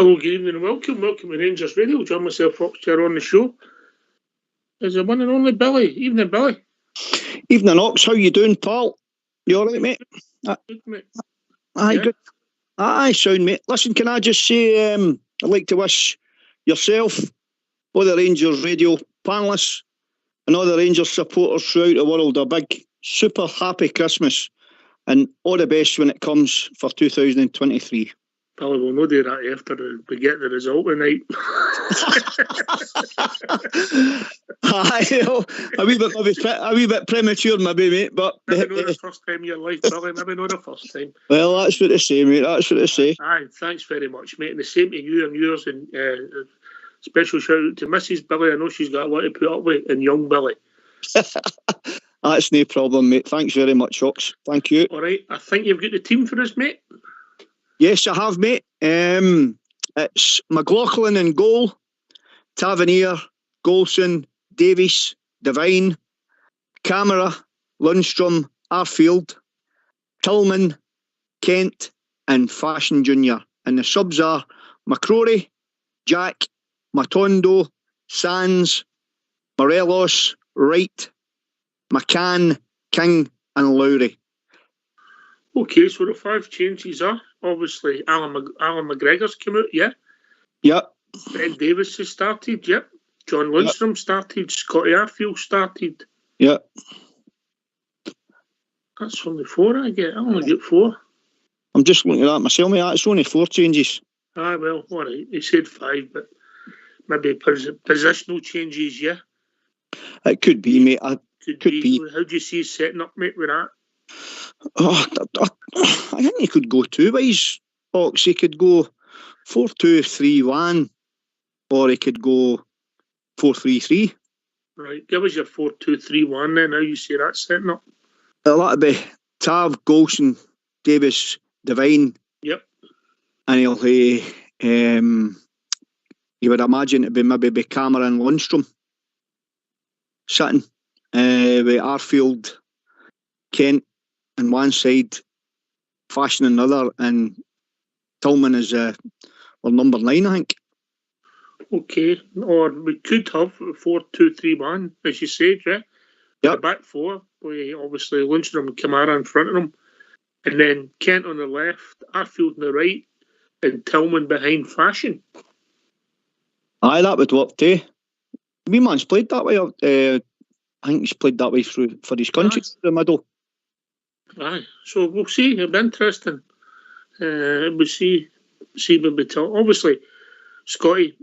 Hello, good evening and welcome. Welcome to Rangers Radio. John, myself, Foxchair on the show. Is the one and only Billy. Evening, Billy. Evening, Ox. How you doing, pal? You all right, mate? Good, mate. Aye, good. Aye, sound, mate. Listen, can I just say I'd like to wish yourself, all the Rangers Radio panellists and all the Rangers supporters throughout the world a big, super happy Christmas and all the best when it comes for 2023. Billy, we'll not do that after we get the result tonight. Aye, a wee bit premature maybe, mate, but... Maybe not the first time in your life, Billy, maybe not the first time. Well, that's what they say, mate, that's what they say. Aye, thanks very much, mate, and the same to you and yours, and special shout out to Mrs. Billy. I know she's got a lot to put up with, and young Billy. That's no problem, mate. Thanks very much, Ox. Thank you. All right, I think you've got the team for us, mate. Yes, I have, mate. It's McLaughlin in goal, Tavernier, Golson, Davies, Devine, Camera, Lundstrom, Arfield, Tillman, Kent, and Fashion Jr. And the subs are McCrory, Jack, Matondo, Sands, Morelos, Wright, McCann, King, and Lowry. Okay, so the 5 changes are obviously Alan McGregor's come out, yeah? Yep. Ben Davis has started, yep. John Lundstrom started, Scotty Arfield started. Yep. That's only 4 I get. I only get 4. I'm just looking at that myself, mate. That's only 4 changes. Ah, well, all right. He said 5, but maybe positional changes, yeah? It could be, mate. Could be. How do you see his setting up, mate, with that? Oh, I think he could go 2 ways, Ox. He could go 4-2-3-1, or he could go 4-3-3. Right, give us your 4-2-3-1 then. How you see that setting up? That'd be Tav, Golson, Davis, Devine. Yep. And he'll you would imagine it'd be maybe Camera and Lundstrom sitting with Arfield, Kent on one side, Fashion on another, and Tillman is number 9, I think. Okay, or we could have 4-2-3-1, as you said, yeah? Yep. The back 4, with obviously Lundstrom and Kamara in front of them, and then Kent on the left, Arfield on the right, and Tillman behind Fashion. Aye, that would work too. Wee man's played that way. I think he's played that way for his country, the middle. Aye, so we'll see. It'll be interesting. We'll see when we talk. Obviously, Scotty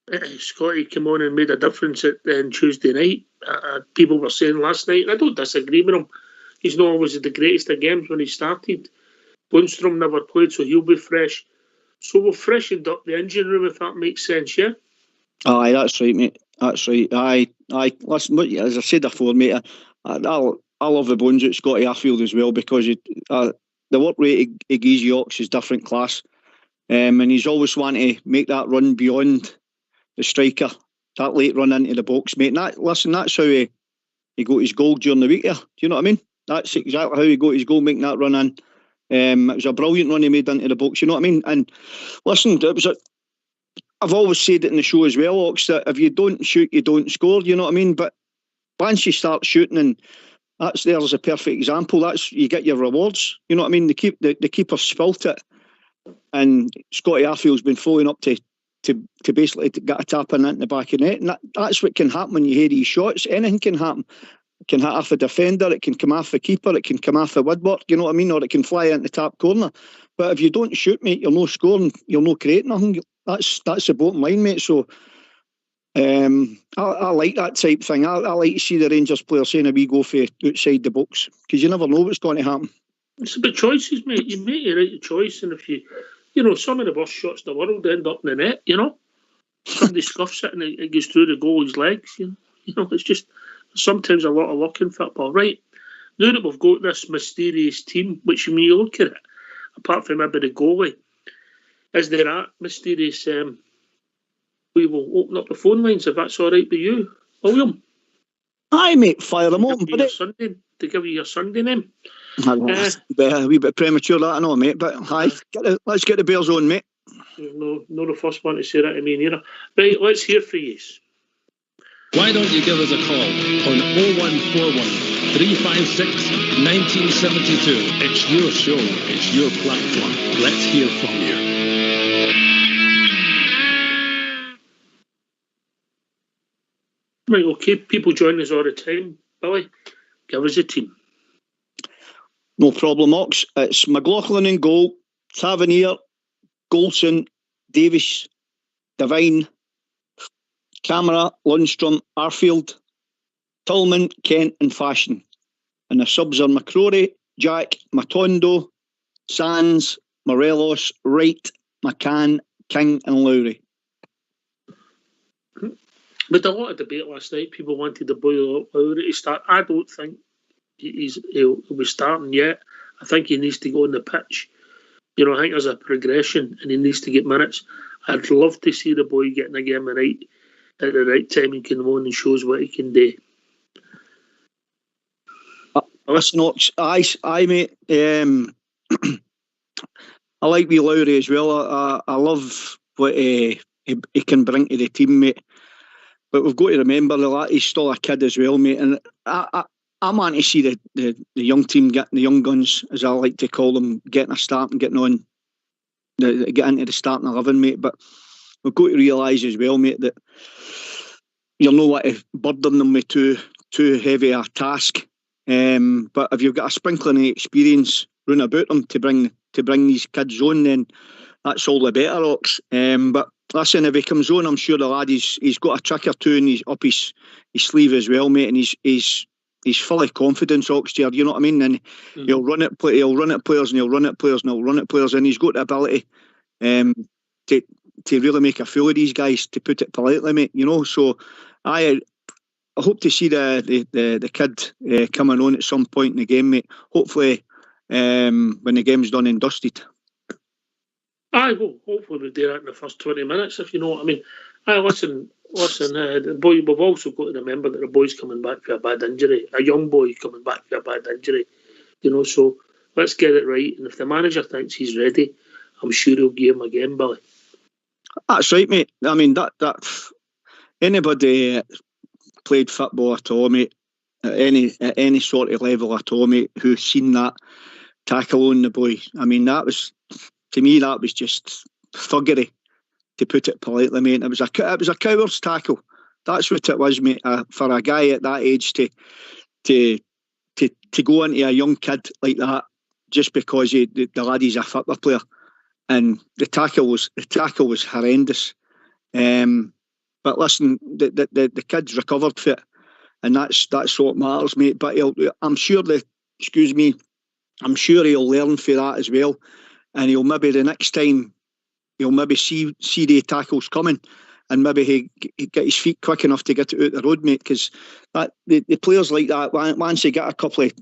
came on and made a difference on Tuesday night. People were saying last night, and I don't disagree with him, he's not always the greatest of games when he started. Lundstrom never played, so he'll be fresh. So we've freshened up the engine room, if that makes sense, yeah? Aye, that's right, mate. That's right. Aye. Listen, as I said before, mate, I love the bones at Scotty Arfield as well, because the work rate he gives you, Ox, is different class. And he's always wanting to make that run beyond the striker, that late run into the box, mate. And that's how he got his goal during the week there. Do you know what I mean? That's exactly how he got his goal, making that run in. It was a brilliant run he made into the box, you know what I mean? And listen, I've always said it in the show as well, Ox, that if you don't shoot, you don't score, you know what I mean? But once you start shooting, and there's a perfect example, you get your rewards, you know what I mean? The keeper spilt it, and Scotty Arfield's been following up to basically get a tap in into the back of the net, and that's what can happen when you hear these shots. Anything can happen. It can hit off a defender, it can come off the keeper, it can come off the woodwork, you know what I mean, or it can fly into the top corner. But if you don't shoot, mate, you're not scoring, you're not creating nothing. That's the bottom line, mate. So I like that type thing. I like to see the Rangers players saying a wee go for outside the box, because you never know what's going to happen. It's about choices, mate. You make your right choice, and if you some of the worst shots in the world end up in the net, you know. Somebody scuffs it and it goes through the goalie's legs, you know. It's just sometimes a lot of luck in football. Right, now that we've got this mysterious team, which when you look at it, apart from maybe the goalie, is there that mysterious... we will open up the phone lines if that's all right with you, William. Aye, mate, fire them open. To give you your Sunday name. A wee bit premature, that I know, mate, but aye, let's get the Bears on, mate. No, not the first one to say that to me neither. Right, let's hear from you. Why don't you give us a call on 0141 356 1972. It's your show, it's your platform. Let's hear from you. Right, okay, people join us all the time. Billy, give us a team. No problem, Ox. It's McLaughlin in goal, Tavernier, Golson, Davis, Devine, Camera, Lundstrom, Arfield, Tillman, Kent and Fashion. And the subs are McCrory, Jack, Matondo, Sands, Morelos, Wright, McCann, King and Lowry. With a lot of debate last night, people wanted the boy Lowry to start. I don't think he'll be starting yet. I think he needs to go on the pitch. You know, I think there's a progression and he needs to get minutes. I'd love to see the boy getting a game at the right time and come on and shows what he can do. Listen, Ox, I mate. I like wee Lowry as well. I love what he can bring to the team, mate. But we've got to remember that he's still a kid as well, mate. And I want to see the young team getting the young guns, as I like to call them, getting a start and getting on, get into the starting 11, mate. But we've got to realise as well, mate, that you're not want to burden them with too heavy a task. But if you've got a sprinkling of experience round about them to bring these kids on, then that's all the better, Ox. But listen, if he comes on, I'm sure the lad he's got a trick or two in up his sleeve as well, mate, and he's full of confidence, Oxtear. You know what I mean? And he'll run at players, and he'll run at players, and he's got the ability to really make a fool of these guys, to put it politely, mate. You know, so I hope to see the kid coming on at some point in the game, mate. Hopefully, when the game's done and dusted. Well, hopefully we'll do that in the first 20 minutes, if you know what I mean. Listen, the boy, we've also got to remember that the boy's coming back for a bad injury, a young boy coming back for a bad injury, you know, so let's get it right. And if the manager thinks he's ready, I'm sure he'll give him a game, Billy. That's right, mate. I mean, that anybody played football at all, mate, at any sort of level at all, mate, who's seen that tackle on the boy, I mean, that was, to me, that was just thuggery, to put it politely, mate. It was a coward's tackle. That's what it was, mate. For a guy at that age to go into a young kid like that just because the laddie's a football player, and the tackle was horrendous. But listen, the kid's recovered for it, and that's what matters, mate. But I'm sure he'll learn for that as well. And he'll maybe the next time he'll maybe see the tackles coming, and maybe he get his feet quick enough to get it out the road, mate. Because the players like that, once they get a couple of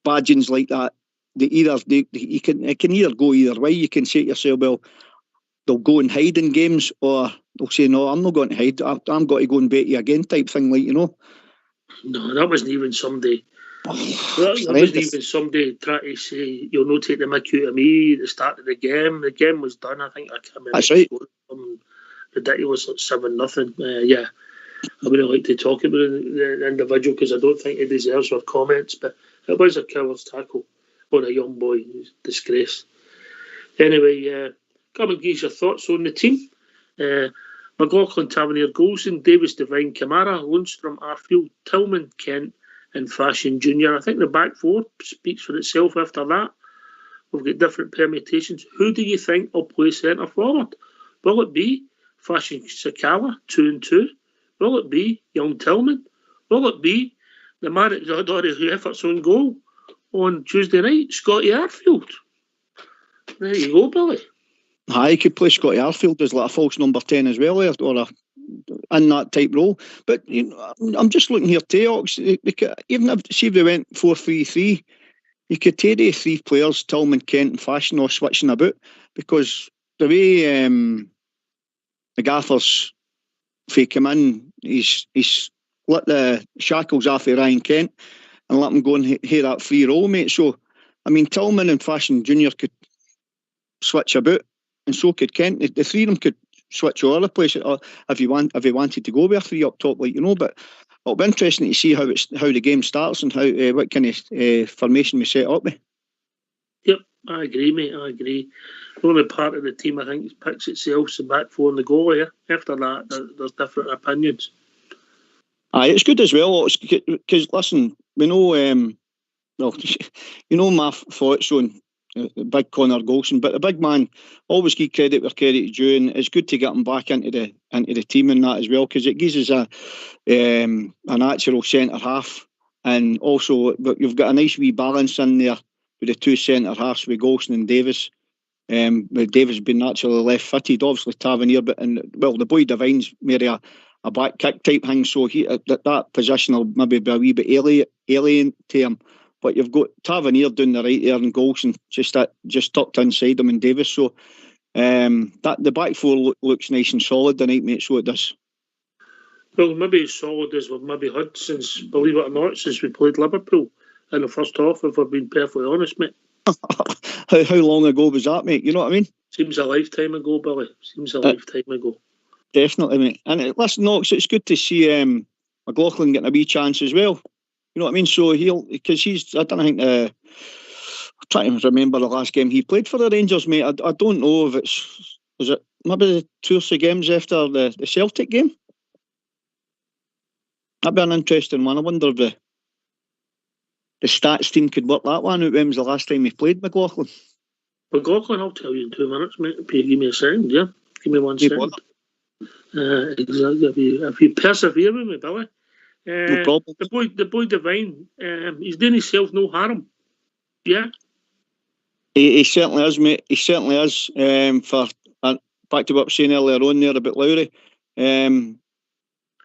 badgings like that, it can either go either way. You can say to yourself, well, they'll go and hide in games, or they'll say, no, I'm not going to hide. I'm going to go and bet you again, type thing, like, you know. No, that wasn't even somebody. That wasn't even somebody trying to say, you'll not take the mick out of me at the start of the game. The game was done. I think I came in. That's right. Ridiculous, like 7-0. Yeah, I wouldn't like to talk about the individual because I don't think he deserves our comments, but it was a coward's tackle on a young boy. It was a disgrace. Anyway, come and give your thoughts on the team. McLaughlin, Tavernier, Golson, Davis, Devine, Kamara, Lundstrom, Arfield, Tillman, Kent and Fashion Jr. I think the back four speaks for itself after that. We've got different permutations. Who do you think will play centre forward? Will it be Fashion Sakala, 2 and 2? Will it be young Tillman? Will it be the man that had all his efforts on goal on Tuesday night, Scotty Arfield? There you go, Billy. He could play Scotty Arfield as like a false number 10 as well, or in that type role. But you know, I'm just looking here too, Ox. Even if we went 4-3-3, you could take the three players, Tillman, Kent and Fashion, or switching about, because the way the gaffers, if he come in, he's let the shackles off of Ryan Kent and let him go and hear that free roll, mate. So, I mean, Tillman and Fashion Jr. could switch about and so could Kent. The three of them could switch all over the place if he wanted to go with a three up top, like, you know. But it'll be interesting to see how the game starts and how what kind of formation we set up with. Yep, I agree, mate. I agree. The only part of the team I think picks itself is the back four and the goal. Yeah. After that, there's different opinions. Aye, it's good as well because listen, we know well, you know my thoughts on big Connor Golson, but the big man, always give credit where credit is due, and it's good to get him back into the team and that as well, because it gives us a natural centre half, and also you've got a nice wee balance in there with the two centre halves with Golson and Davis. With Davis being naturally left footed, obviously Tavernier, but the boy Devine's maybe a back kick type thing, so that position will maybe be a wee bit alien to him. But you've got Tavernier down the right there and Golson just tucked inside him and Davis. So that the back four looks nice and solid tonight, mate. So it does. Well, maybe as solid as we've maybe had since, believe it or not, since we played Liverpool in the first half, if we've been perfectly honest, mate. How long ago was that, mate? You know what I mean? Seems a lifetime ago, Billy. Seems a lifetime ago. Definitely, mate. And listen, Knox, it's good to see McLaughlin getting a wee chance as well. You know what I mean? So because I don't think, I'm trying to remember the last game he played for the Rangers, mate. I don't know if is it maybe the 2 or 3 games after the Celtic game? That'd be an interesting one. I wonder if the stats team could work that one out. When was the last time he played, McLaughlin? McLaughlin, I'll tell you in 2 minutes, mate. If you give me a second, yeah? Give me 1 second. Exactly. If you persevere with me, Billy. No problem. The boy Devine, he's doing himself no harm. Yeah? He certainly is, mate. He certainly is. For back to what I was saying earlier on there about Lowry.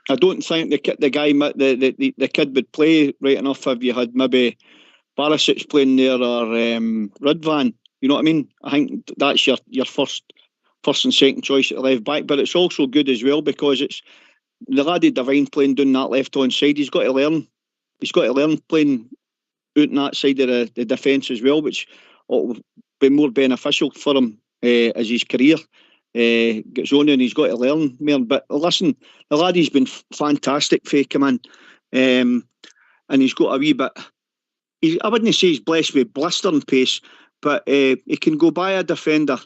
I don't think the guy, the kid would play right enough if you had maybe Barisic playing there or Ridvan. You know what I mean? I think that's your first and second choice at the left back. But it's also good as well because it's the laddie Devine playing down that left hand side. He's got to learn. He's got to learn playing out on that side of the defence as well, which will be more beneficial for him as his career gets on, and he's got to learn more. But listen, the laddie's been fantastic for come in, and he's got a wee bit. I wouldn't say he's blessed with blistering pace, but he can go by a defender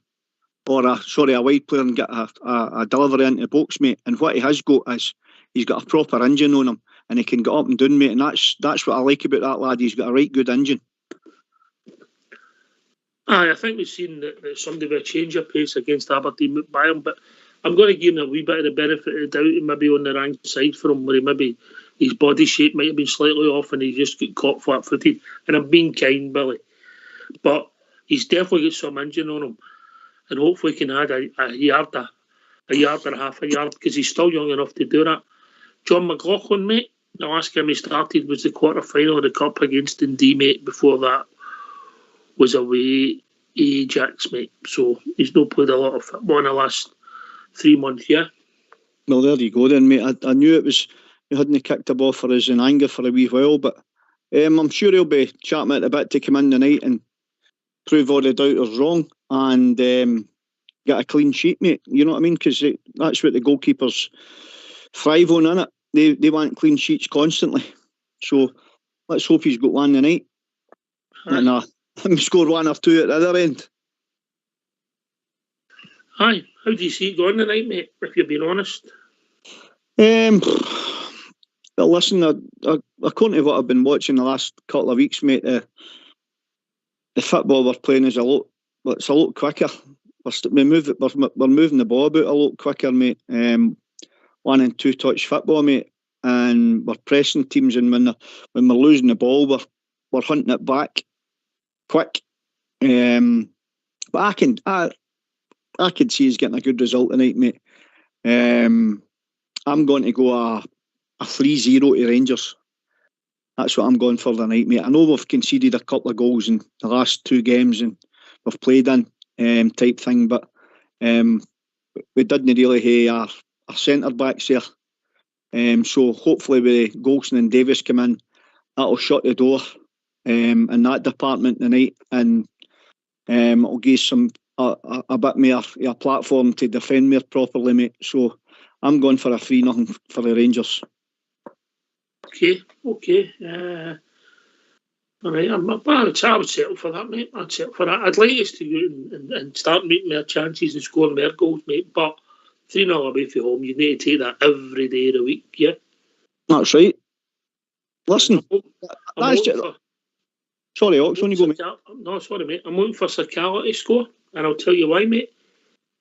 or a wide player and get a delivery into the box, mate. And what he has got is he's got a proper engine on him, and he can get up and down, mate. And that's what I like about that lad. He's got a right good engine. I think we've seen that somebody with a change of pace against Aberdeen by him, but I'm going to give him a wee bit of the benefit of the doubt, and maybe on the wrong side for him, where maybe his body shape might have been slightly off and he just got caught flat-footed. And I'm being kind, Billy, but he's definitely got some engine on him, and hopefully he can add a yard and a half a yard, because he's still young enough to do that. John McLaughlin, mate, the last game he started was the quarter-final of the Cup against Dundee, mate. Before that was away Ajax, mate. So he's not played a lot of football in the last 3 months, yeah? Well, there you go then, mate. I knew it was, he hadn't kicked the ball for us in anger for a wee while, but I'm sure he'll be chatting at a bit to come in tonight and prove all the doubters wrong and get a clean sheet, mate. You know what I mean? Because that's what the goalkeepers thrive on, innit? They want clean sheets constantly. So let's hope he's got one tonight. And score 1 or 2 at the other end. Aye. How do you see it going tonight, mate, if you're being honest? Well, listen, according to what I've been watching the last couple of weeks, mate, the football we're playing is it's a lot quicker. We're moving the ball about a lot quicker, mate. 1 and 2 touch football, mate, and we're pressing teams, and when we're losing the ball, we're hunting it back quick. But I can see he's getting a good result tonight, mate. I'm going to go a 3-0 to Rangers. That's what I'm going for tonight, mate. I know we've conceded a couple of goals in the last 2 games and we've played in type thing, but we didn't really have our centre backs there. So hopefully with Golson and Davis come in, that'll shut the door in that department tonight, and it'll give some a bit more a platform to defend more properly, mate. So I'm going for a 3-0 for the Rangers. Okay. All right, I would settle for that, mate. I'd settle for that. I'd like us to go and start making more chances and scoring more goals, mate. But 3-0 away from home, you need to take that every day of the week, yeah? That's right. Listen, sorry, Ox, when you go, mate. No, sorry, mate. I'm looking for Sakala to score, and I'll tell you why, mate.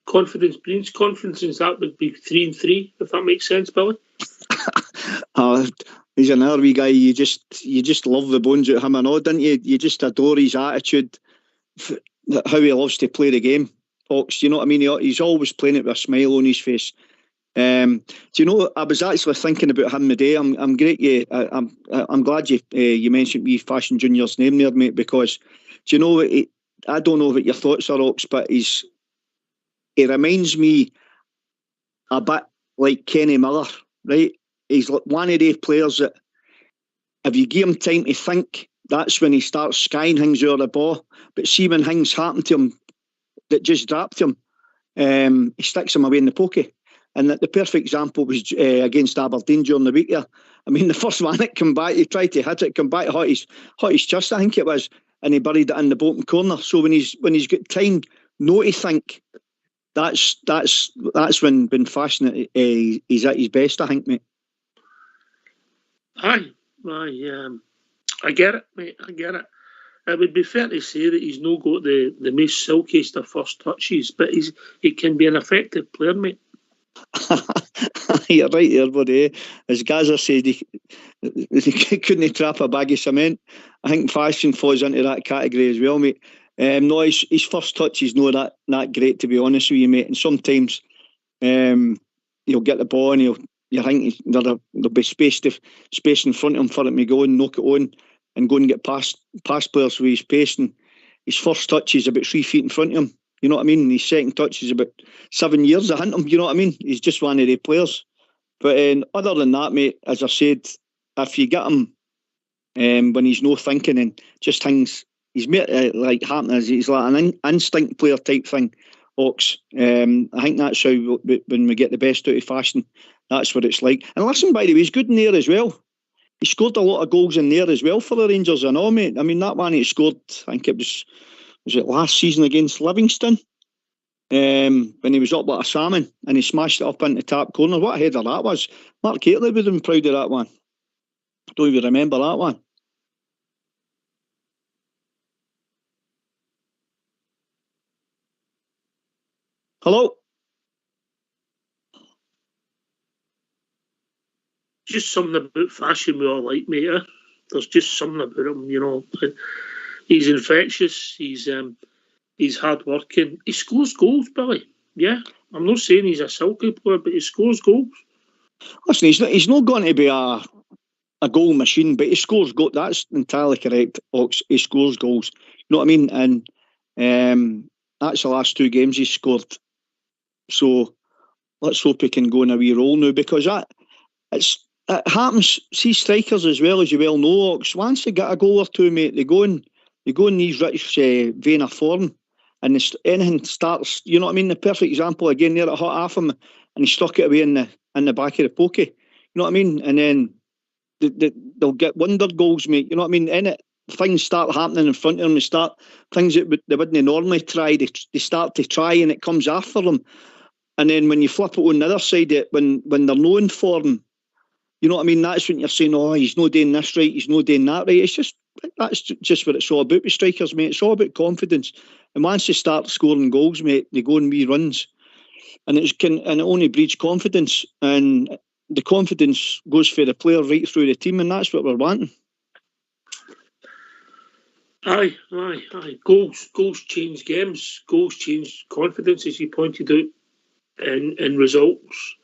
Confidence brings confidence, and that would be 3-3, if that makes sense, Billy. He's another wee guy. You just love the bones out of him and all, don't you? You just adore his attitude, how he loves to play the game. Ox, do you know what I mean? He's always playing it with a smile on his face. Do you know? I was actually thinking about him today. I'm great. I'm glad you mentioned me Fashion Junior's name there, mate. Because do you know? I don't know what your thoughts are, Ox, but he reminds me a bit like Kenny Miller, right? He's one of the players that, if you give him time to think, that's when he starts skying things out of the ball. But see, when things happen to him that just dropped him, he sticks him away in the pokey. And the perfect example was against Aberdeen during the week there. I mean, the first one that came back, he tried to hit it, come back, hot his chest, I think it was, and he buried it in the bottom corner. So when he's got time not to think, that's when Fashion he's at his best, I think, mate. I get it, mate. I get it. It would be fair to say that he's not got the most silkiest of first touches, but he can be an effective player, mate. You're right there, buddy. As Gaza said, he couldn't trap a bag of cement. I think Fashion falls into that category as well, mate. No, his first touch is not that great, to be honest with you, mate. And sometimes he'll get the ball and you think there'll be space in front of him for him to go and knock it on and go and get past players with his pace. And his first touch is about 3 feet in front of him. You know what I mean? And his second touch is about 7 years ahead of him. You know what I mean? He's just one of the players. But other than that, mate, as I said, if you get him when he's no thinking and just things, he's like happening. He's like an instinct player type thing. Ox. I think that's how when we get the best out of Fashion, that's what it's like. And listen, by the way, he's good in there as well. He scored a lot of goals in there as well for the Rangers and all, mate. I mean, that one he scored, I think it was it last season against Livingston? When he was up like a salmon and he smashed it up into the top corner. What a header that was. Mark Catley would have been proud of that one. I don't even remember that one. Hello? Just something about Fashion we all like, mate. There's just something about him, you know. He's infectious. He's hard working. He scores goals, Billy. Yeah, I'm not saying he's a silky player, but he scores goals. Listen, he's not going to be a goal machine, but he scores goals. That's entirely correct, Ox. He scores goals. You know what I mean? And that's the last 2 games he's scored. So let's hope he can go in a wee roll now, because it happens. See, strikers as well, as you well know, Ox, once they get a goal or 2, mate, they go in these rich vein of form, and anything starts. You know what I mean? The perfect example again there at hot half him, and he stuck it away in the back of the pokey. You know what I mean? And then they'll get wonder goals, mate. You know what I mean? In it, things start happening in front of them. They start things that they wouldn't normally try. They start to try, and it comes after them. And then when you flip it on the other side, when they're known for them, you know what I mean? That's when you're saying, oh, he's not doing this right, he's not doing that right. That's just what it's all about with strikers, mate. It's all about confidence. And once they start scoring goals, mate, they go on wee runs. And it only breeds confidence. And the confidence goes for the player right through the team, and that's what we're wanting. Aye. Goals change games. Goals change confidence, as you pointed out, and results.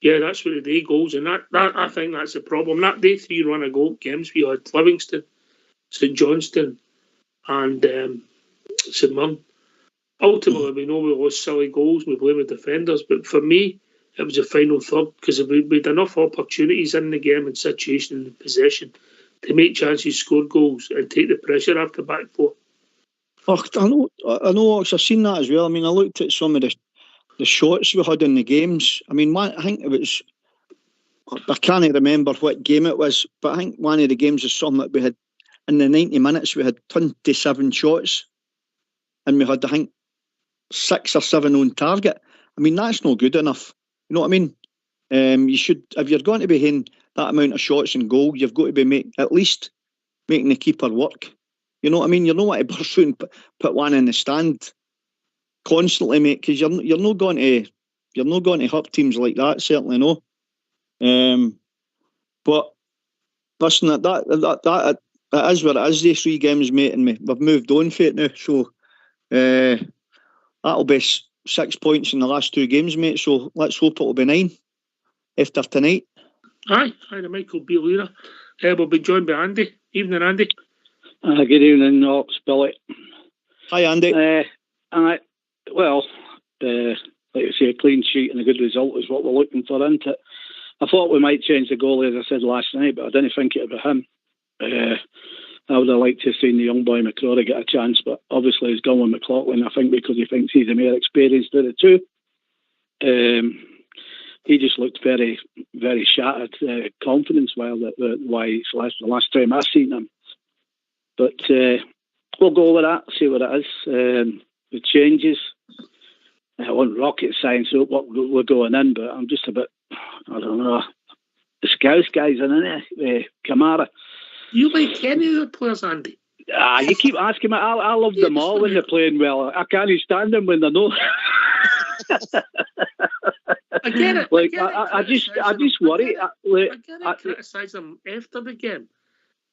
Yeah, that's what the day goes, and that I think that's the problem. That day 3 run of goal games we had Livingston, St Johnstone, and St Mirren. Ultimately, we know we lost silly goals. We blame the defenders, but for me, it was the final third, because we had enough opportunities in the game and situation and possession to make chances, score goals, and take the pressure off the back four. Oh, I know, I've seen that as well. I mean, I looked at some of the shots we had in the games. I mean, I think it was, I can't remember what game it was, but I think one of the games is something that we had, in the 90 minutes, we had 27 shots, and we had, I think, 6 or 7 on target. I mean, that's not good enough. You know what I mean? You should, if you're going to be hitting that amount of shots and goal, you've got to be at least making the keeper work. You know what I mean? You're not want to burst through and put one in the stand constantly, mate, because you're not going to hurt teams like that. Certainly no. But listen, that it is what it is. These 3 games, mate, and we've moved on for it now. So that'll be 6 points in the last 2 games, mate. So let's hope it'll be 9 after tonight. Aye, the Michael B. Lira. We'll be joined by Andy. Evening, Andy. Good evening, Ox, Billy. Hi, Andy. Well, like you say, a clean sheet and a good result is what we're looking for, isn't it? I thought we might change the goalie, as I said last night, but I didn't think it would be him. I would have liked to have seen the young boy McCrory get a chance, but obviously he's gone with McLaughlin, I think, because he thinks he's a more experienced of the two. He just looked very, very shattered confidence the last time I've seen him. But we'll go with that, see what it is. The changes. I want rocket science up what we're going in, but I'm just a bit, I don't know. The Scouse guys in it, Kamara. You like any of the players, Andy? You keep asking me. I love them all when they're playing well. I can't stand them when they're not. I get it. Like I just worry. I get it. Criticise them after the game,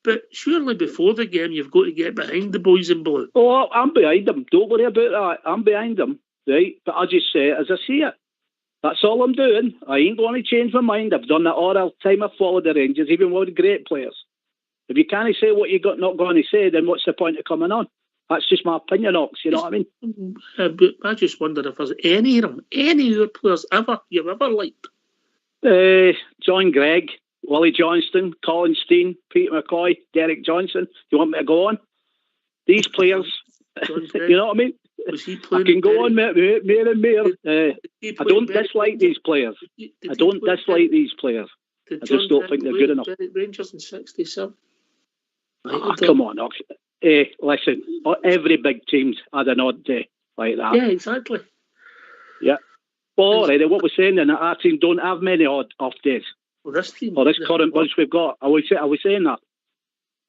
but surely before the game you've got to get behind the boys in blue. Oh, I'm behind them. Don't worry about that. I'm behind them, right? But I just say it as I see it. That's all I'm doing. I ain't going to change my mind. I've done that all the time I've followed the Rangers, even with the great players. If you can't say what you're not going to say, then what's the point of coming on? That's just my opinion, Ox. You know what I mean? But I just wonder if there's any of your players you've ever liked. John Gregg, Willie Johnston, Colin Steen, Peter McCoy, Derek Johnson. Do you want me to go on? These players, you know what I mean? Was he playing? I can go on more and more. I don't dislike these players. I don't dislike these players. I just don't think they're good enough. Rangers in 67. Come on, Ox. Listen, every big team's had an odd day like that. Yeah, exactly. Yeah. Well, all right, what we're saying then, our team don't have many off days. Well, this team... Or this current bunch we've got. Are we saying that?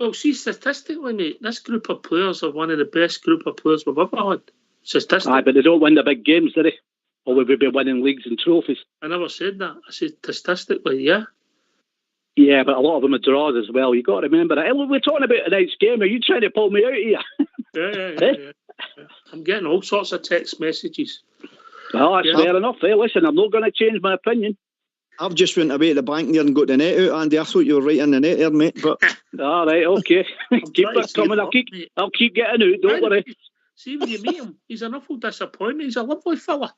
Well, see, statistically, mate, this group of players are one of the best group of players we've ever had. Statistically. Aye, but they don't win the big games, do they? Or we would be winning leagues and trophies. I never said that. I said statistically, yeah. Yeah, but a lot of them are draws as well. You've got to remember that. Hey, we're talking about tonight's game. Are you trying to pull me out here? Yeah. I'm getting all sorts of text messages. Well, that's fair enough. Hey, listen, I'm not going to change my opinion. I've just went away to the bank there and got the net out, Andy. I thought you were right in the net there, mate. But all right, okay. Keep it coming. I'll keep getting out. Don't worry. See, when you meet him, he's an awful disappointment. He's a lovely fella.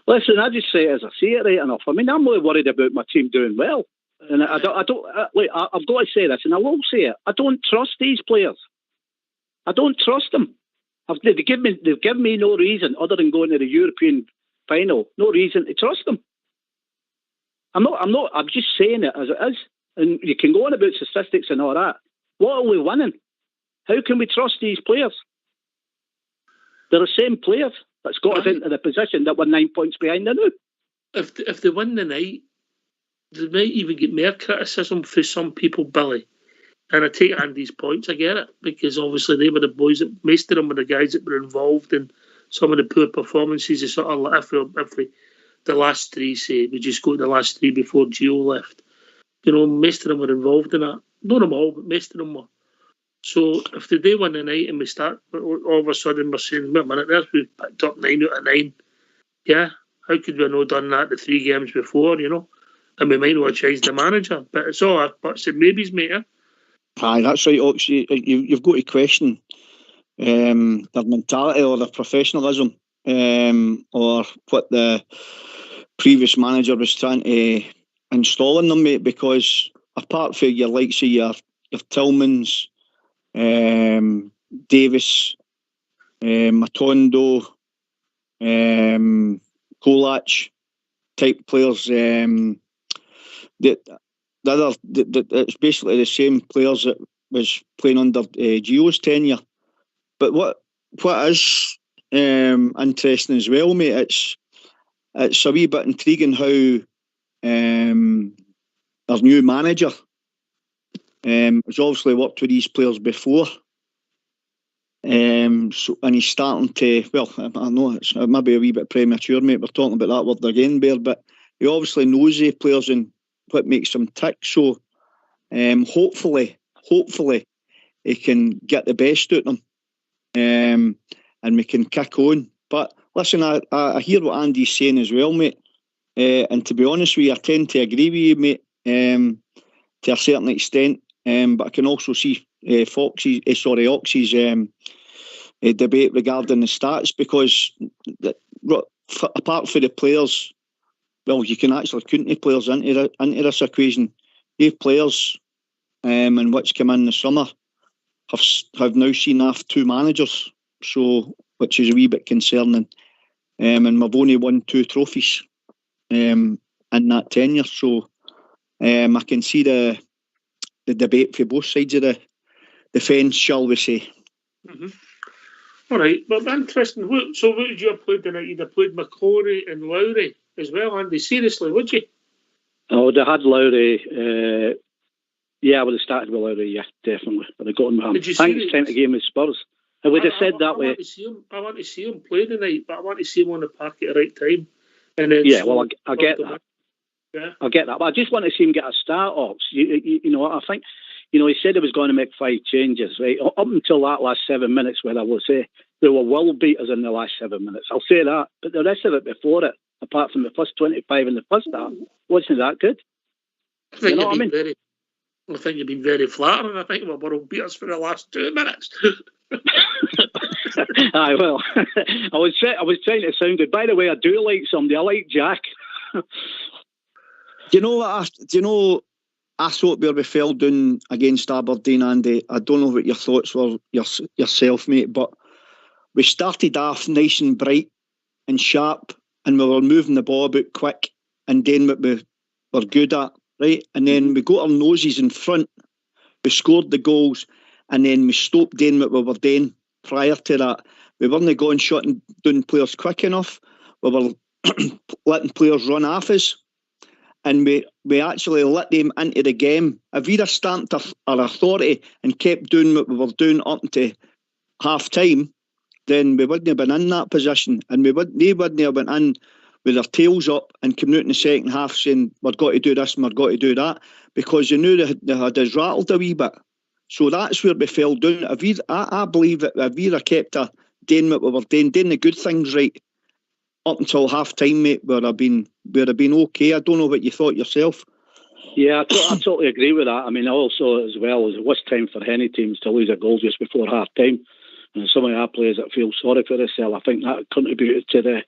Listen, I just say it as I see it, right enough. I mean, I'm really worried about my team doing well, and I've got to say this, and I will say it. I don't trust these players. I don't trust them. They've given me no reason other than going to the European final. No reason to trust them. I'm just saying it as it is. And you can go on about statistics and all that. What are we winning? How can we trust these players? They're the same players that's got us into the position that we're 9 points behind them now. If they win the night, they might even get more criticism for some people, Billy. And I take Andy's points, I get it, because obviously they were the boys that, most of them were the guys that were involved in some of the poor performances. Of sort of, if the last 3, say, we just go to the last 3 before Gio left. You know, most of them were involved in that. Not them all, but most of them were. So if they do win the night and we start, all of a sudden we're saying, wait a minute, we've picked up 9 out of 9. Yeah, how could we have not done that the 3 games before, you know? And we might not have changed the manager. But it's all buts and maybes, mate. Aye, that's right, Ox. You've got to question their mentality or their professionalism, or what the previous manager was trying to install in them, mate, because apart from your likes of your Tillmans, Davis, Matondo, Kolach type players. It's basically the same players that was playing under Gio's tenure. But what is interesting as well, mate, it's a wee bit intriguing how our new manager has obviously worked with these players before. And he's starting to, well, I know it's maybe a wee bit premature, mate, we're talking about that word again, Bear, but he obviously knows the players and what makes them tick. So hopefully he can get the best out of them, and we can kick on. But listen, I hear what Andy's saying as well, mate, and to be honest with you, I tend to agree with you, mate, to a certain extent, but I can also see Oxy's debate regarding the stats, because apart from the players, well, you can actually count the players into this equation. The players and what's come in the summer have now seen off 2 managers, so which is a wee bit concerning. And we've only won 2 trophies in that tenure, so I can see the debate for both sides of the fence, shall we say. Mm-hmm. All right, but interesting. So what would you have played tonight? You'd have played McCrory and Lowry as well, Andy. Seriously, would you? Oh, they had Lowry. I would have started with Lowry, yeah, definitely. But I got him. I think it's time to game with Spurs. I would have said that way. I want to see him play tonight, but I want to see him on the park at the right time. And then I get that. Yeah. I get that, but I just want to see him get a start, Ox. You know, I think, he said he was going to make 5 changes, right? Up until that last 7 minutes, where I will say there were world beaters in the last 7 minutes. I'll say that, but the rest of it before it, apart from the first 25 in the first half, wasn't that good. I think you've been very flattering. I think we were world beaters for the last 2 minutes. Aye, well, I was trying to sound good. By the way, I do like somebody. I like Jack. Do you know what? I thought where we fell down against Aberdeen, Andy. I don't know what your thoughts were yourself, mate, but we started off nice and bright and sharp, and we were moving the ball about quick and doing what we were good at, right? And then we got our noses in front, we scored the goals, and then we stopped doing what we were doing prior to that. We weren't going shutting down players quick enough. We were letting players run off us, and we actually let them into the game. If we'd have stamped our authority and kept doing what we were doing up to half time, then we wouldn't have been in that position, and they wouldn't have been in with their tails up and coming out in the second half saying we've got to do this and we've got to do that, because they knew they had us rattled a wee bit. So that's where we fell down. I believe that if we'd have kept doing what we were doing the good things right up until half time, mate, we'd have been okay. I don't know what you thought yourself. Yeah, I totally agree with that. I mean, also as well, as it was time for any teams to lose a goal just before half time, and some of our players that feel sorry for themselves, I think that contributed to the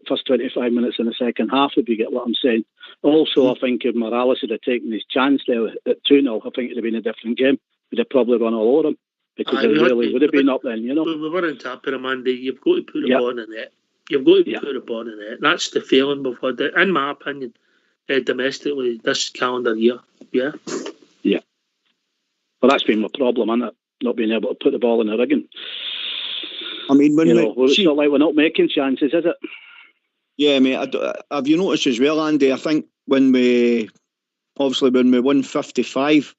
first 25 minutes in the second half, if you get what I'm saying. Also, I think if Morales had taken his chance there at 2-0, I think it'd have been a different game. We'd have probably run all over them, because they really would have been up then, We weren't tapping them, Andy. You've got to put the ball in the net. You've got to put the ball in the net. That's the feeling we've had, in my opinion, domestically this calendar year. Yeah. Yeah. Well, that's been my problem, isn't it? Not being able to put the ball in the rigging. I mean, it's not like we're not making chances, is it? Yeah, mate. Have you noticed as well, Andy? I think when we won 55,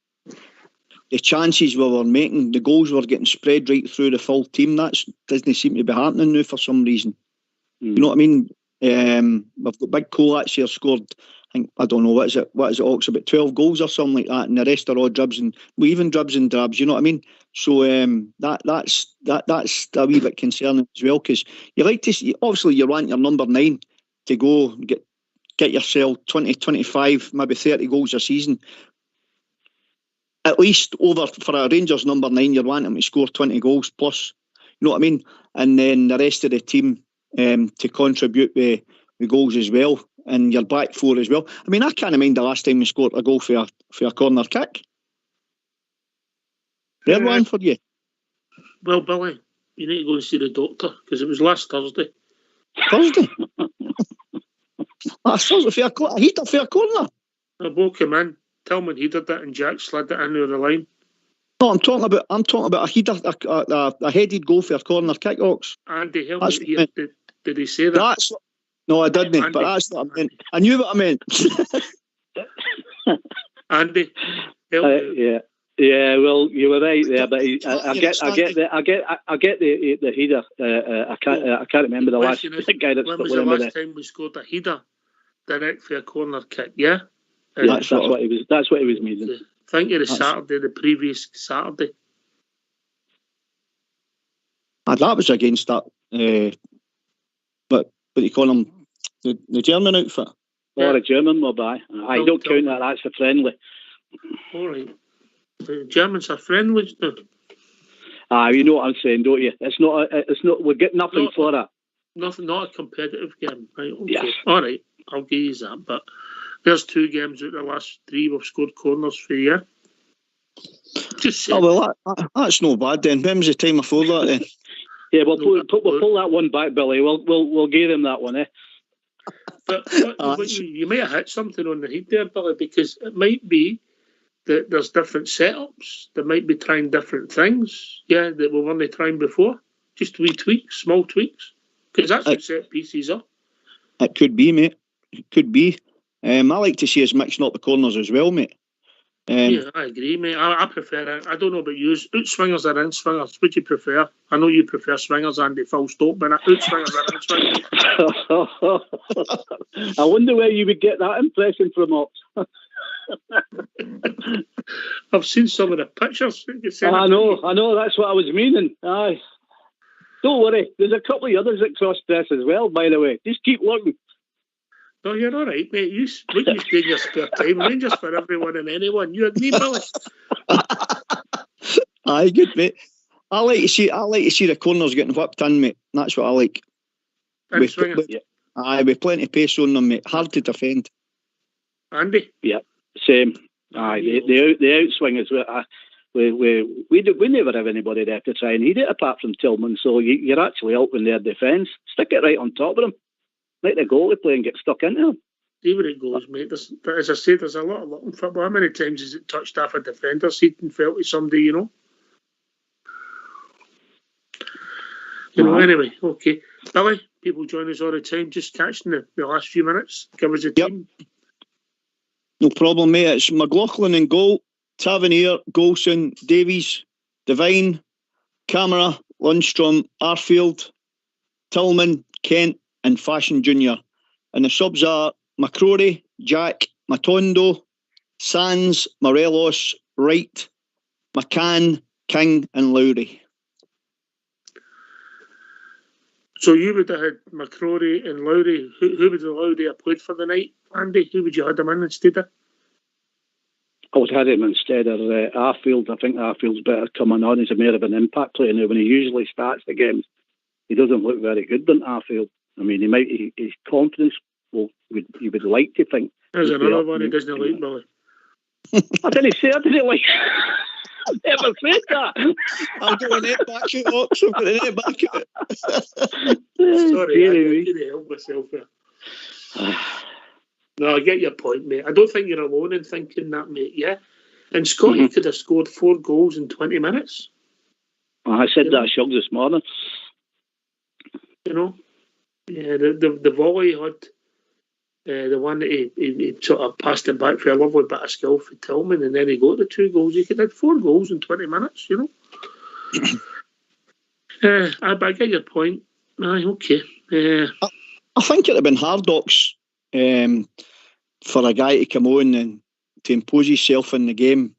the chances we were making, the goals were getting spread right through the full team. That doesn't seem to be happening now for some reason. You know what I mean? We've got big Kolach here scored. I don't know, what is it, Ox, about 12 goals or something like that, and the rest are all dribs and even dribs and drabs. You know what I mean? So that's a wee bit concerning as well, because you like to see, obviously you want your number 9 to go get yourself 20, 25, maybe 30 goals a season. At least over for a Rangers number 9, you're wanting to score 20 goals plus. You know what I mean? And then the rest of the team to contribute with goals as well, and your back four as well. I mean, I can't mind the last time we scored a goal for a corner kick. Red one for you. Well, Billy, you need to go and see the doctor because it was last Thursday. Thursday? Last Thursday for a heater for a corner. A bloke came in, Tillman heated it, and Jack slid it into the line. No, I'm talking about a heater, a headed goal for a corner kick, Ox. Andy, help me here. Did he say that? No, I didn't, Andy, but that's what I meant. I knew what I meant. Andy, help me. Yeah. Well, you were right there, but I get the header. I can't remember the last guy that's. When was the last time we scored a header direct for a corner kick? Yeah. That's what he was. That's what he was meaning. I think it was the previous Saturday. That was against that. But what do you call them? The German outfit. Or a German mob, I don't count that. That's a friendly. All right. The Germans are friendly now. You know what I'm saying, don't you? It's not. We get nothing for that. Nothing. Not a competitive game, right? Okay. Yes. All right. I'll give you that. But there's 2 games out of the last 3 we've scored corners for you. Just saying. Oh well, that's no bad then. When was the time before that then? Yeah, we'll pull that one back, Billy. We'll give him that one, eh? But you might have hit something on the head there, Billy, because it might be that there's different setups. They might be trying different things, that we weren't trying before. Just wee tweaks, small tweaks, because that's what set pieces are. It could be, mate. It could be. I like to see us mixing up the corners as well, mate. I agree, mate. I prefer it. I don't know about you. Out swingers or in swingers? What do you prefer? I know you prefer swingers, Andy, full stop, but out swingers or in swingers? I wonder where you would get that impression from, Ox. I've seen some of the pictures. I know. That's what I was meaning. Aye. Don't worry. There's a couple of others that cross dress as well, by the way. Just keep looking. No, you're all right, mate. What you do in your spare time? Rangers for everyone and anyone. You agree, Billy? Aye, good, mate. I like to see the corners getting whipped in, mate. That's what I like. With plenty of pace on them, mate. Hard to defend. Andy? Yeah, same. Aye, the outswingers. We never have anybody there to try and heat it apart from Tillman. So you're actually helping their defence. Stick it right on top of them. Let the goalie play and get stuck into them. See where it goes, mate. As I said, there's a lot of looking football. How many times has it touched off a defender's seat and felt to somebody, you know? Anyway, okay. Billy, people join us all the time. Just catching the last few minutes. Give us a team. No problem, mate. It's McLaughlin in goal, Tavernier, Golson, Davies, Devine, Camera, Lundstrom, Arfield, Tillman, Kent, and Fashion Jr. And the subs are McCrory, Jack, Matondo, Sands, Morelos, Wright, McCann, King, and Lowry. So you would have had McCrory and Lowry. Who would Lowry have played for the night, Andy? Who would you have him in instead of? I would have him instead of Arfield. I think Arfield's better coming on. He's a more of an impact player now. When he usually starts the games, he doesn't look very good than Arfield. I mean, his confidence, you would like to think. There's another one he doesn't like, Billy. I didn't like. I've never said that. I'm going to back it up. So I'm going to back it. Sorry, I couldn't help myself there. No, I get your point, mate. I don't think you're alone in thinking that, mate, yeah? And Scotty could have scored 4 goals in 20 minutes. I said that at Shugs this morning. You know? Yeah, the volley had the one that he sort of passed it back for a lovely bit of skill for Tillman, and then he got the 2 goals. He could have had 4 goals in 20 minutes, you know? I get your point. Aye, okay. I think it would have been hard, Ox, for a guy to come on and to impose himself in the game.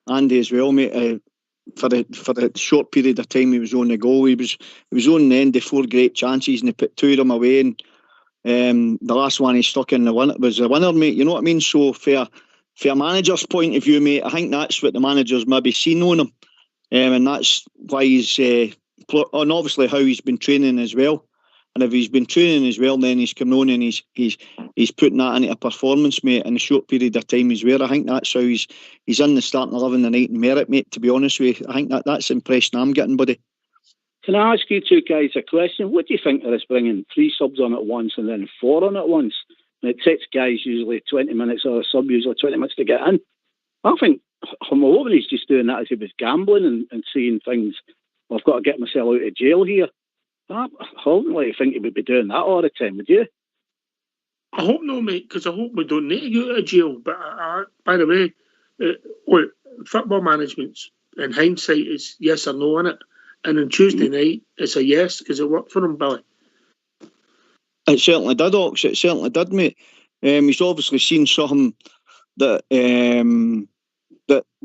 Andy as well, mate. For the short period of time he was on the goal, he was on the end of 4 great chances, and he put 2 of them away, and the last one he stuck in was the winner, mate. You know what I mean? So for a manager's point of view, mate, I think that's what the manager's maybe seen on him, and that's why he's and obviously how he's been training as well. And if he's been training as well, then he's coming on and he's putting that into a performance, mate, in a short period of time as well. I think that's how he's in the starting 11 tonight in merit, mate, to be honest with you. I think that's the impression I'm getting, buddy. Can I ask you two guys a question? What do you think of this bringing 3 subs on at once and then 4 on at once? And it takes guys usually 20 minutes or a sub usually 20 minutes to get in. I think I'm hoping he's just doing that as he was gambling and seeing things. Well, I've got to get myself out of jail here. I wouldn't think he would be doing that all the time, would you? I hope no, mate, because I hope we don't need to get out of jail. But by the way, look, football management's in hindsight is yes or no on it. And on Tuesday night, it's a yes because it worked for him, Billy. It certainly did, Ox. It certainly did, mate. He's obviously seen something that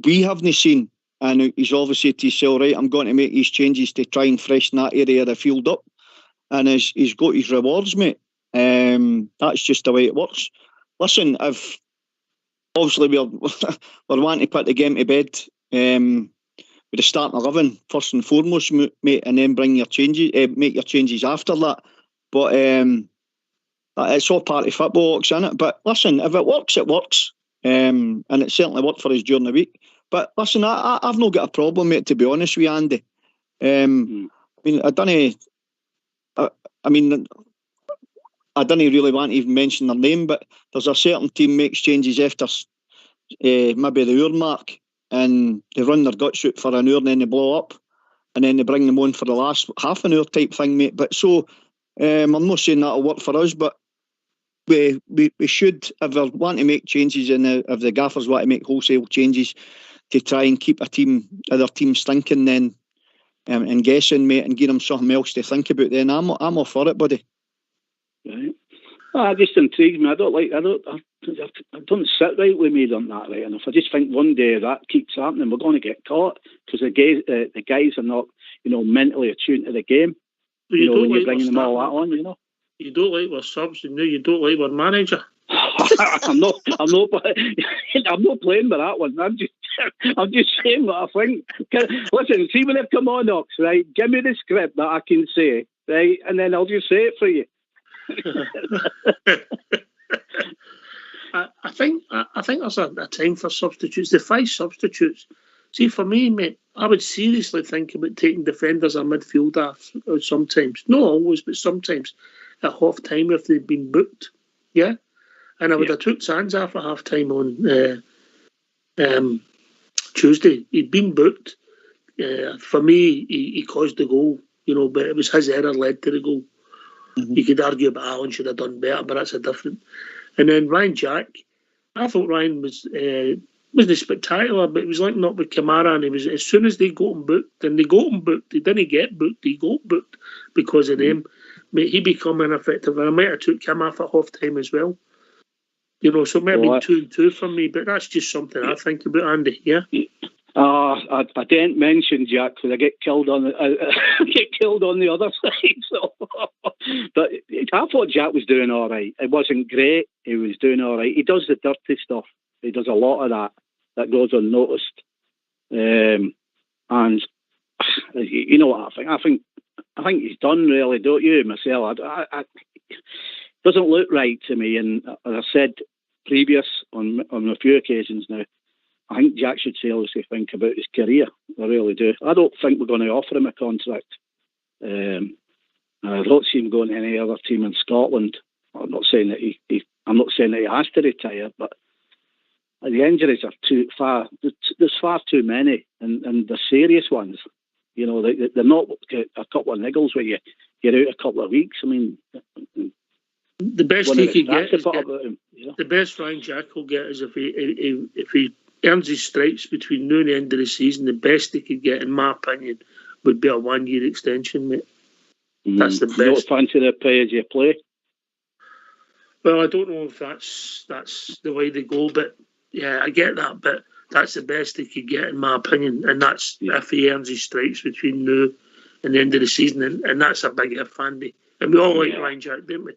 we haven't seen. And he's obviously to say, all right, I'm going to make these changes to try and freshen that area of the field up. And he's got his rewards, mate. That's just the way it works. Listen, if obviously we're wanting to put the game to bed with the starting 11 first and foremost, mate, and then bring your changes, make your changes after that. But it's all part of football, isn't it? But listen, if it works, it works. And it certainly worked for us during the week. But listen, I've not got a problem, mate, to be honest with you, Andy. I mean, I didn't really want to even mention their name, but there's a certain team makes changes after maybe the hour mark, and they run their guts out for an hour and then they blow up, and then they bring them on for the last half an hour type thing, mate. But so, I'm not saying that'll work for us, but we should, if we want to make changes and if the gaffers want to make wholesale changes to try and keep other teams thinking then and guessing, mate, and give them something else to think about, then I'm all for it, buddy. Right. It just intrigues me. I don't sit right with me on that, right? And if I just think one day that keeps happening, we're going to get caught because the guys are not, mentally attuned to the game. When you're bringing them all that on, You don't like our subs, and you don't like our manager. I'm not playing with that one. I'm just saying what I think. Listen, see when they've come on, Ox, right? Give me the script that I can say, right? And then I'll just say it for you. I think there's a time for substitutes. The 5 substitutes. See, for me, mate, I would seriously think about taking defenders or midfielder sometimes. Not always, but sometimes at half time if they've been booked. Yeah. And I would have took Sands off at half time on Tuesday. He'd been booked. For me, he caused the goal, but it was his error led to the goal. Mm-hmm. You could argue about Alan should have done better, but that's a different. And then Ryan Jack, I thought Ryan wasn't spectacular, but he was linking up with Kamara, and he was, as soon as they got him booked, and they got him booked, he didn't get booked, he got booked because of them. He become ineffective, and I might have took him off at half time as well. So it might have been 2-2 for me, but that's just something I think about, Andy. Yeah. I didn't mention Jack because I get killed on the other side. So, but I thought Jack was doing all right. It wasn't great. He was doing all right. He does the dirty stuff. He does a lot of that goes unnoticed. And you know what I think? I think he's done, really, don't you, Marcel? It doesn't look right to me. And as I said previous on a few occasions now, I think Jack should seriously think about his career. I really do. I don't think we're going to offer him a contract. I don't see him going to any other team in Scotland. I'm not saying that he has to retire, but the injuries are too far. There's far too many, and the serious ones. They're not a couple of niggles where you're out a couple of weeks. I mean, the best he could get is the best Ryan Jack will get is if he earns his stripes between now and the end of the season. The best he could get, in my opinion, would be a 1-year extension, mate. That's the best. You don't fancy the pay as you play? Well, I don't know if that's the way they go, but yeah, I get that. But that's the best he could get, in my opinion, and that's if he earns his stripes between now and the end of the season, and that's a big if, Andy. And we all like Ryan Jack, don't we?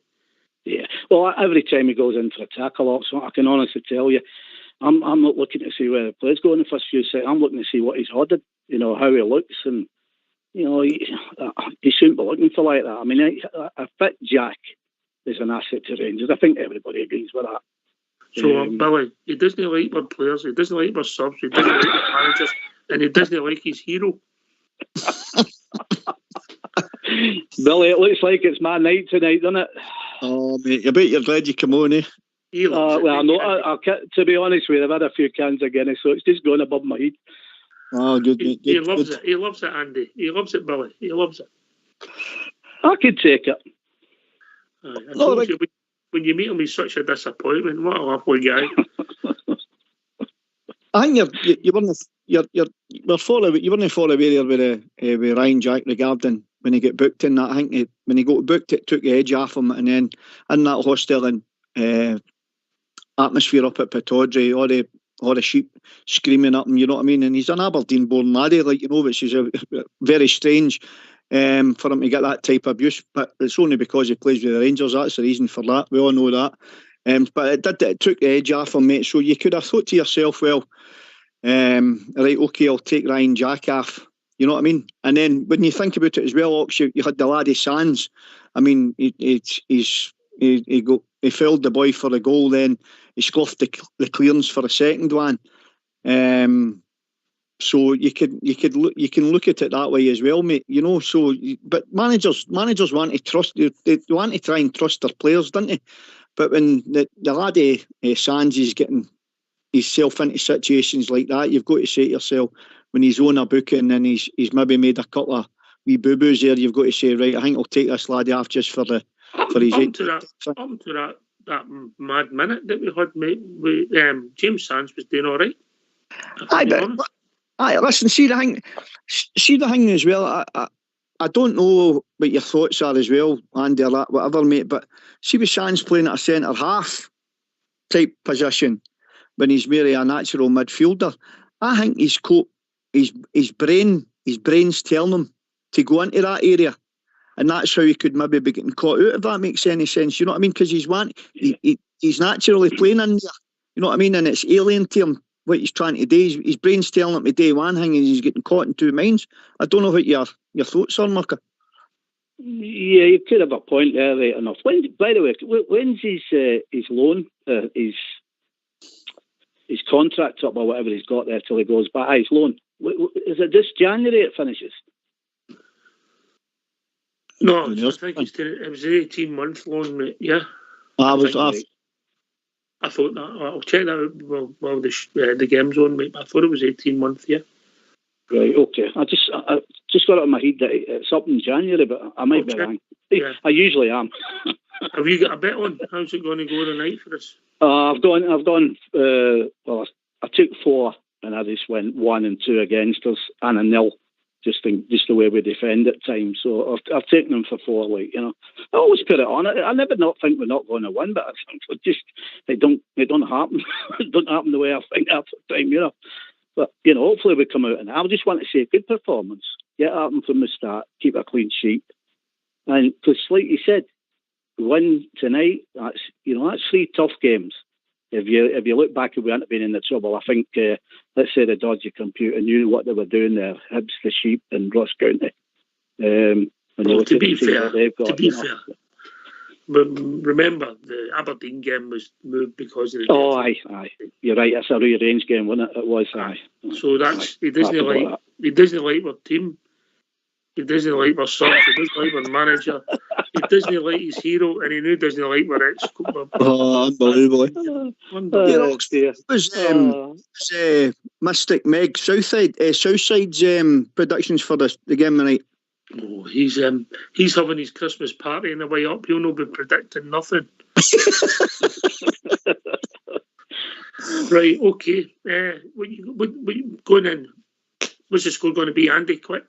Yeah. Well, every time he goes in for a tackle, so I can honestly tell you, I'm not looking to see where the play's going in the first few seconds. I'm looking to see what he's ordered, how he looks, and you know, he shouldn't be looking for like that. I mean, I fit Jack is an asset to Rangers. I think everybody agrees with that. So, Billy, he doesn't like our players, he doesn't like our subs, he doesn't like our managers, and he doesn't like his hero. Billy, it looks like it's my night tonight, doesn't it? Oh, mate, I bet you're glad you come on, eh? Well, no, to be honest with you, I've had a few cans of Guinness, so it's just going above my head. Oh, good, mate. He loves it. He loves it, Andy. He loves it, Billy. He loves it. I could take it. I told you, when you meet him, he's such a disappointment. What a lovely guy. I think you weren't far away there with Ryan Jack regarding when he got booked in that. I think when he got booked, it took the edge off him, and then in that hostel and atmosphere up at Pittodrie, all the sheep screaming at him, you know what I mean? And he's an Aberdeen-born laddie, like, you know, which is very strange for him to get that type of abuse. But it's only because he plays with the Rangers. That's the reason for that. We all know that. But it took the edge off him, mate. So you could have thought to yourself, well, right, okay, I'll take Ryan Jack off. You know what I mean? And then when you think about it as well, Ox, you had the laddie Sands. I mean, he fouled the boy for the goal, then he scuffed the clearance for a second one. So you can look at it that way as well, mate. You know, so but managers want to trust. They want to try and trust their players, don't they? But when the laddie Sands is getting himself into situations like that, you've got to say to yourself, when he's on a booking and he's maybe made a couple of wee boo-boos there, you've got to say, right, I think I'll take this laddie off just for his... Up to that mad minute that we had, mate, with, James Sands was doing all right. Listen, see the thing as well, I don't know what your thoughts are as well, Andy, or that, whatever, mate, but see with Sands playing at a centre-half type position when he's merely a natural midfielder, I think his brain's telling him to go into that area, and that's how he could maybe be getting caught out, if that makes any sense. You know what I mean? Because he's naturally playing in there. You know what I mean? And it's alien to him what he's trying to do. His brain's telling him to do one thing, and he's getting caught in two minds. I don't know what your thoughts are, Marker. Yeah, you could have a point there, right enough. By the way, when's his loan, his contract up or whatever he's got there till he goes back? His loan. Is it this January it finishes? No, I think it was an 18-month loan, mate. Yeah. I thought that. I'll check that out while the game's on, mate. I thought it was 18 months. Yeah. Right. Okay. I just got it in my head that it's up in January, but I might be wrong. Yeah. I usually am. Have you got a bet on? How's it going to go tonight for us? I've gone. Well, I took 4, and I just went 1 and 2 against us and a 0. Just the way we defend at times. So I've taken them for 4, like, you know. I always put it on. I never not think we're not going to win, but they don't happen. It don't happen the way I think half the time, you know. But, you know, hopefully we come out, and I just want to say good performance. Get at them from the start. Keep a clean sheet. And because, like you said, win tonight. That's 3 tough games. If you look back, if we hadn't been in the trouble, I think, let's say the dodgy computer knew what they were doing there, Hibs, the Sheep and Ross County. To be fair, but remember, the Aberdeen game was moved because of the... Oh, aye. You're right, it's a rearranged game, wasn't it? It was, aye. So that's... He doesn't like our team. He doesn't like our subs. He doesn't like our manager. He doesn't like his hero, and he knew doesn't like our ex. Unbelievable. Was Mystic Meg Southside's predictions for the game tonight? Oh, he's having his Christmas party on the way up. He'll not be predicting nothing. Right, okay. What going in? What's the score going to be, Andy? Quick.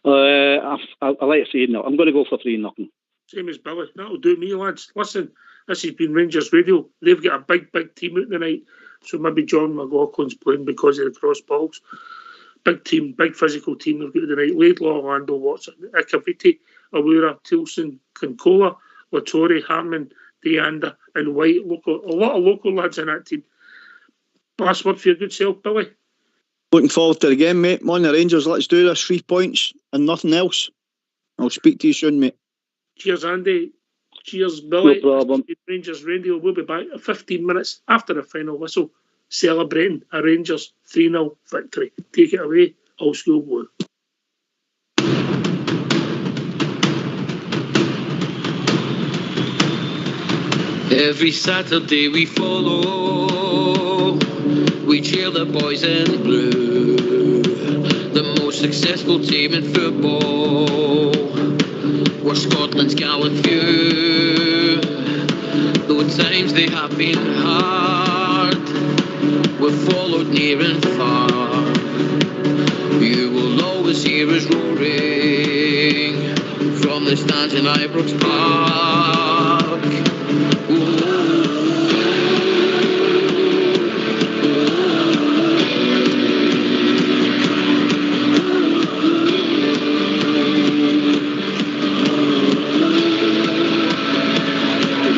I like 3-0. I'm going to go for 3-0. Same as Billy. That'll do me, lads. Listen, this has been Rangers Radio. They've got a big team out tonight. So maybe John McLaughlin's playing because of the cross balls. Big team, big physical team they've got tonight. Laidlaw, Orlando, Watson, Ikaviti, Awura, Tilson, Concola, Latore, Harmon, Deanda and White. A lot of local lads in that team. Last word for your good self, Billy. Looking forward to the game, mate. On the Rangers, let's do this. 3 points. and nothing else. I'll speak to you soon, mate. Cheers, Andy. Cheers, Billy. No problem. Rangers Radio. We'll be back 15 minutes after the final whistle, celebrating a Rangers 3-0 victory. Take it away, Old School Blue. Every Saturday we follow, we cheer the boys in blue, the most successful team in football. We're Scotland's gallant few, though at times they have been hard. We've followed near and far. You will always hear us roaring from the stands in Ibrox Park.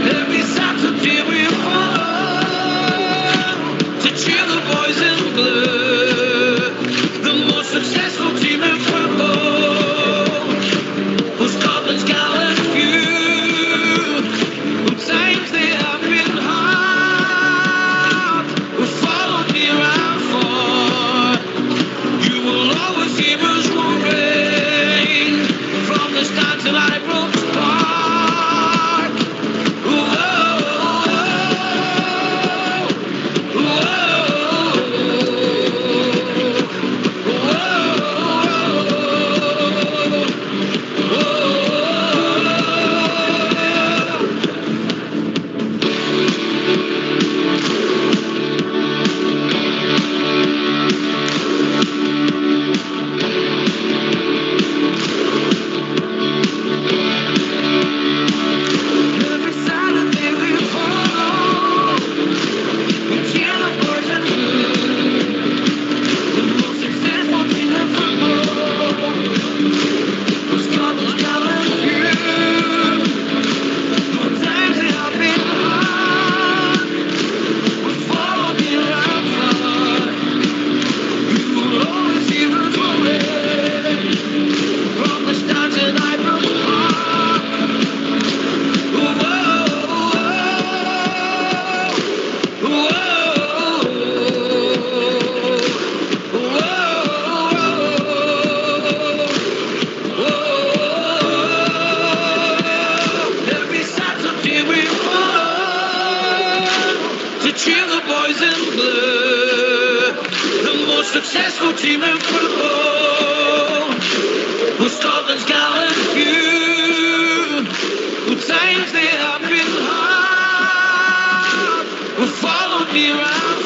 Every Saturday we follow to cheer the boys in blue, the most successful team in football. Was Scotland's gallant few, who times they have been hard. We followed near and far. You will always hear us roaring from the stands in Ibrox Park. Every Saturday we follow, we cheer the boys in blue, the most successful team in football. Was Scotland's gallant few, though times they have been hard. We followed near and far. You will always hear us roaring from the stands in Ibrox Park. Every Saturday we follow to cheer the boys in blue, the most successful team in football. Was Scotland's gallant few, who times they have been hard. We followed near and